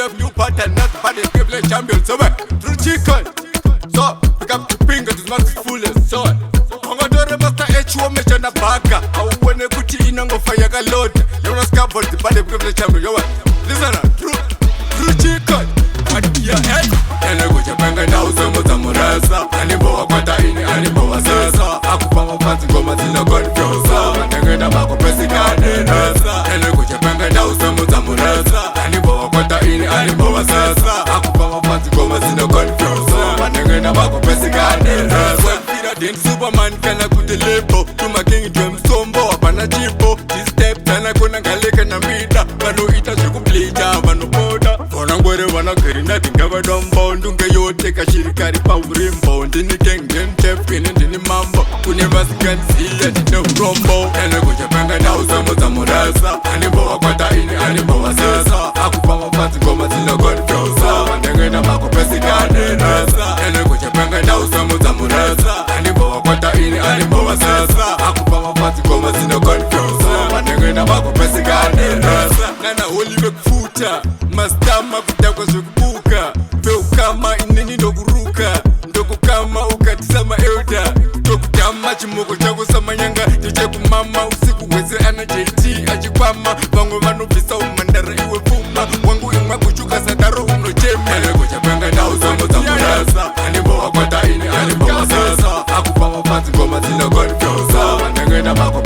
love new pattern, not bad and give like champion. So through chicken. So pick up the finger, this man is full of so Hongadore Master H wo mechana baka. Awone kuti inango fire ka load. You know Scabo the bad and give like champion. Yo listen through chicken. What your head? Ene kuja penga na usomo za murasa. Animbo wakwata ini, animbo wasasa. Akupama fansi ngoma zina confuse. Nengena mako pesi kane nasa. Ene kuja penga na usomo za murasa. Animbo wakwata ini, animbo wasasa. Akupama fansi ngoma zina confuse. Nengena mako pesi kane nasa. Pfira den Superman kana kudelipo. Tuma king drum sombo apana chipo. This step tana kuna ngaleka na mida. Vano ita shukupleja, vano poda. Vona ngwere vana gerina dingava dombo. Ndunge yote kashirikari pa urimbo. Ndini gang dem chef kini ndini mambo. Kune masikansi ya dine urombo. Ene kuja penga na usomo za murasa. Animbo wakwata ini, animbo wasasa. Akupama fansi ngoma zina confuse. Nengena mako pesi kane nasa. Ene kuja penga na usomo za murasa. Animbo wakwata ini, animbo wasasa. Akupama fansi ngoma zina confuse. Nengena mako pesi kane nasa. Nana holi bekufuta. Mastama kutakwa zukubuka. Peo kama inini ndoguruka. Ndoku kama ukatizama elda. Ndoku kama chimoko chako samanyanga. Jeje kumama usiku weze ana JT ajikwama. Vango vanu visa umandara iwe puma. Wangu ima kuchuka sadaro uno jeme. Ele kucha penga na usomo za murasa. Animbo wakwata ini, animbo wasasa. Akupama fansi ngoma zina confuse. Nengena mako